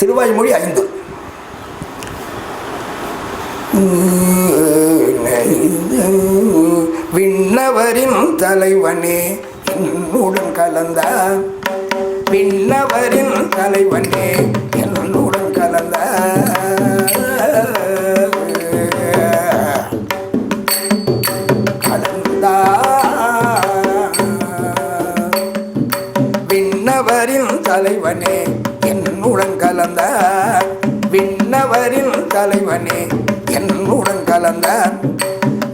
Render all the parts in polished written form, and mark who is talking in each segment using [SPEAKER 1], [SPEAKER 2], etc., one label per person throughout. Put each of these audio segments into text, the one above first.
[SPEAKER 1] திருவாய்மொழி 5. விண்ணவரின் தலைவனே என்னுடன் கலந்தார், விண்ணவரின் தலைவனே என்னுடன் கலந்தார், விண்ணவரின் தலைவனே என்னுடன் கலந்தார், விண்ணவரின் தலைவனே என்னுடன் கலந்தார்,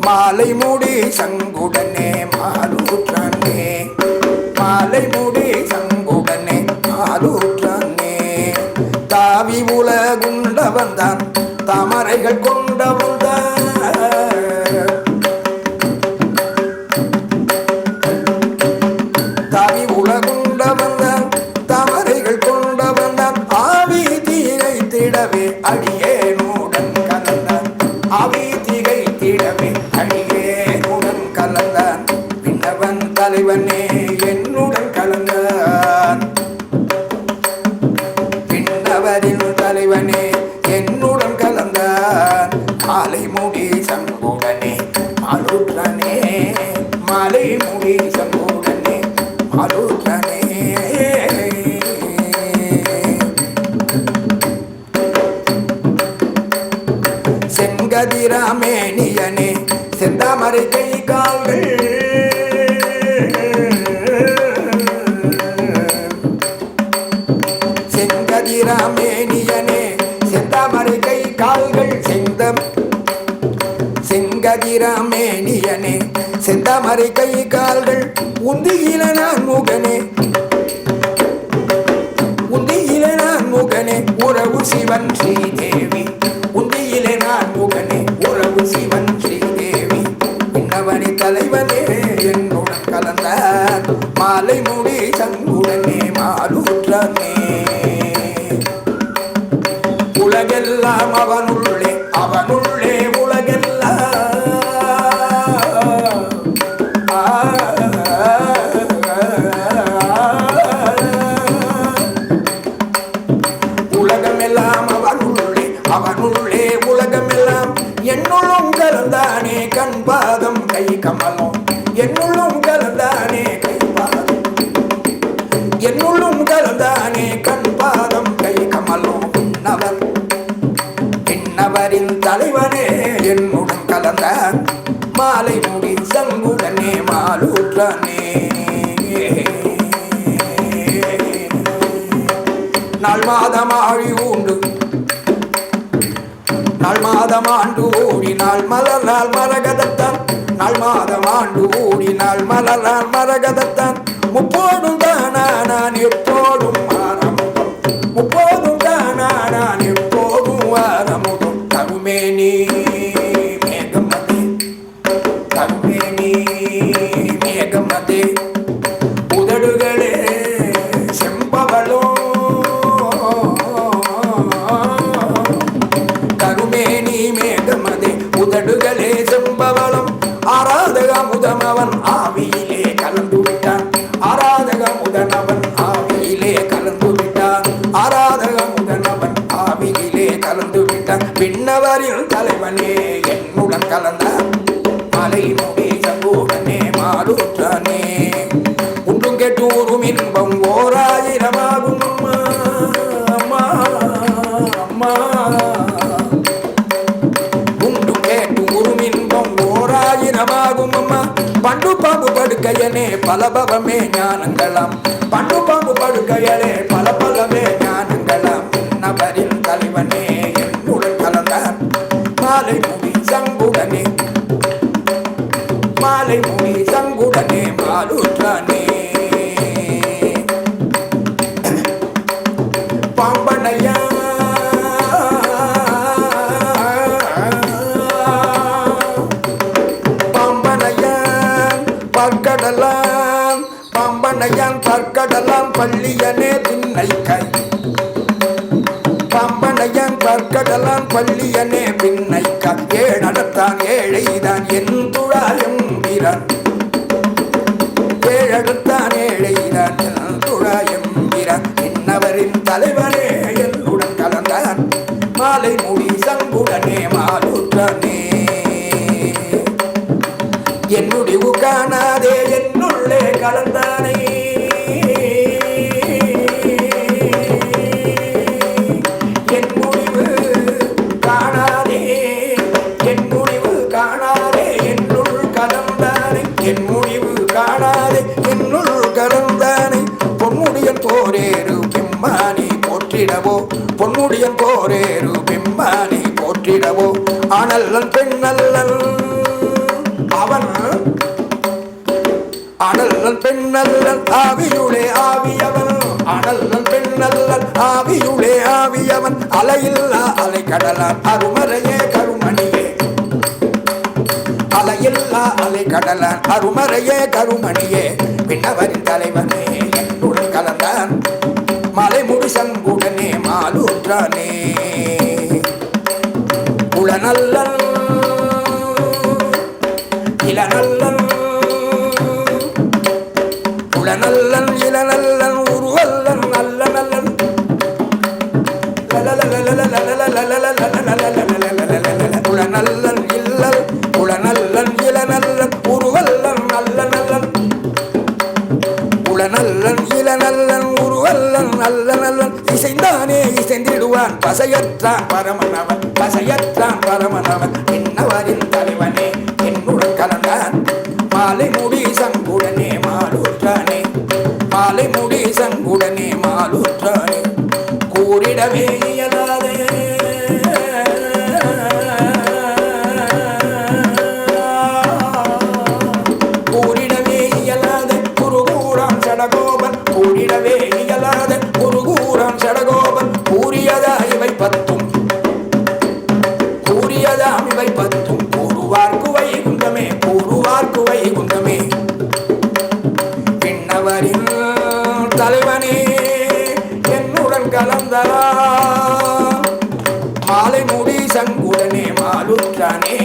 [SPEAKER 1] மாலை மூடி சங்குடனே மாலூற்றானே, மாலை மூடி சங்குடனே மாலூற்றானே, தாவி உலகுண்டவன் தான் தாமரைகள் கொண்டவன் தான், தாவி உலகுண்டவன் தான் தாமரைகள் கொண்டவன் தான், ஆவி தீரை திடவே அடியேனுடன் கலந்தான், ஆவி திகை திடவே அடியேனுடன் கலந்தான், விண்ணவன் தலைவனே என்னுடன் கலந்தான், விண்ணவரின் தலைவனே என்னுடன் கலந்தான், மாலை மூடி சங்குடனே மாலூற்றானே, மாலை மூடி சங்குடனே மாலூற்றானே, செங்கதிராமேனியனே செந்தாமரை கை கால்கள், செங்கதிராமேனியனே செந்தாமரை கை கால்கள், செங்கதிராமேனியனே செந்தாமரை கை கால்கள், உந்தியில நான் முகனே, உந்தியில நான் முகனே உறவு சிவன் ஸ்ரீதேவி, உந்தியிலே நான் முகனே உறவு சிவன் ஸ்ரீதேவி, விண்ணவனி தலைவனே என்னுடன் கலந்தார், மாலை மூடி சங்குடனே மாலூற்றானே, உலகெல்லாம் அவனுள்ளே அவனுள்ளே உலகெல்லாம், உலகமெல்லாம் அவனுள்ளே அவனுள்ளே உலகமெல்லாம், என்னுள்ளும் கலந்தானே கண் பாதம் கை கமலம், என்னுள்ளும் கலந்தானே கை பாதம், என்னுள்ளும் கலந்தானே கண் பாதம் கை கமலம், விண்ணவர் விண்ணவரின் தலைவனே என்னுடன் கலந்தார், மாலை மூடி சங்குடனே மாலூற்றானே, நாள் மாதம் ஆழி உண்டு நாள் மாதம் ஆண்டு ஓடி நாள் மலர் நாள் மரகதத்தான், நாள் மாதம் ஆண்டு ஓடி நாள் மலர் நாள் மரகதத்தான், முப்போதும் தானா நான் எப்போதும் ஆரம்பம், முப்போதும் தானா நான் எப்போதும் ஆரம்பம், தகுமேனி மேகமதே தகுமேனி மேகமதே, உதடுகளே செம்பவளோ, கருமேனி மேகமதே உதடுகளே செம்பவளம், ஆராதக முதமவன் ஆவியிலே கலந்து விட்டான், ஆராதக முதனவன் ஆவியிலே கலந்து விட்டான், ஆராதக முதனவன் ஆவியிலே கலந்து விட்டான், விண்ணவரின் தலைவனே என்னுடன் கலந்தான், மாலை மூடி சங்குடனே மாலூற்றானே, உண்டும் கேட்டூரும் இன்பம் ஓராயிரமாகும் அம்மா அம்மா அம்மா, உண்டும் கேட்டூரும் இன்பம் ஓராயிரமாகும் அம்மா, பண்டு பாம்பு படுக்கையனே பலபவமே ஞானங்களாம், பண்டு பாம்பு படுக்கையனே பல பலமே ஞானங்களாம், விண்ணவரின் தலைவனே என்னுடன் கலந்தார், மாலை மூடி சங்குடனே மாலை மூடி சங்குடனே மாலூற்றானே, பாம்பனையா பாம்பனையான் பற்கடலாம், பாம்பனையான் பற்கடலாம் பள்ளியனே பின்னைக்காய், பாம்பனையான் பற்கடலாம் பள்ளியனே பின்னைக்காய், ஏழடத்தான் ஏழைதான் என் துழாயம் வீரன், ஏழடத்தான் ஏழைதான் என் துழாயம் வீரன், இன்னவரின் தலைவனே என்னுடன் பொன்முடியன் போரேறு பிம்மானி போற்றிடவோ அனல்லன் பெண்ணல்லன் அவன் அனல்லன் பெண்ணல்லன் ஆவியுளே ஆவியவன் அனல்லன் பெண்ணல்லன் ஆவியுளே ஆவியவன் அலையில்லா அலை கடலான் அருமறையே கருமணியே அலையில்லா அலை கடலான் அருமறையே கருமணியே விண்ணவரின் தலைவனே என்னுடன் கலந்தான் மலைமுடி சங்குடனே மாலூற்றானே உளநல்லன் இளநல்லன் உளநல்லன் இளநல்லன் உருவல்லன் நல்ல நல்லன் உளநல்லன் இல்லல் உளநல்லன் இளநல்லன் உருவல்லன் நல்ல நல்லன் உளநல்லன் இளநல்லன் உருவல்லன் நல்ல நல்லன் இசைந்தானே இசைந்திடுவான் பசையற்றான் பரமனவன் பசையற்றான் பரமனவன் என்னவரின் தலைவனே என்னுடன் கலந்தான் மாலை முடி சங்குடனே மாலூற்றானே மாலை முடி சங்குடனே மாலூற்றானே கூறிடவே இயலாதே கூறிடவே இயலாத குருகூரான் சடகோபன் கூறிடவே இயலாத குருகூரான் சடகோபன் கூறியதா இவை பத்தும் கூறியதாம் இவை பத்தும் கூறுவார்க்கு வைகுந்தமே கூறுவார்க்கு வைகுந்தமே விண்ணவரின் தலைவனே என்னுடன் கலந்தா மாலை முடி சங்குடனே மாலுற்றானே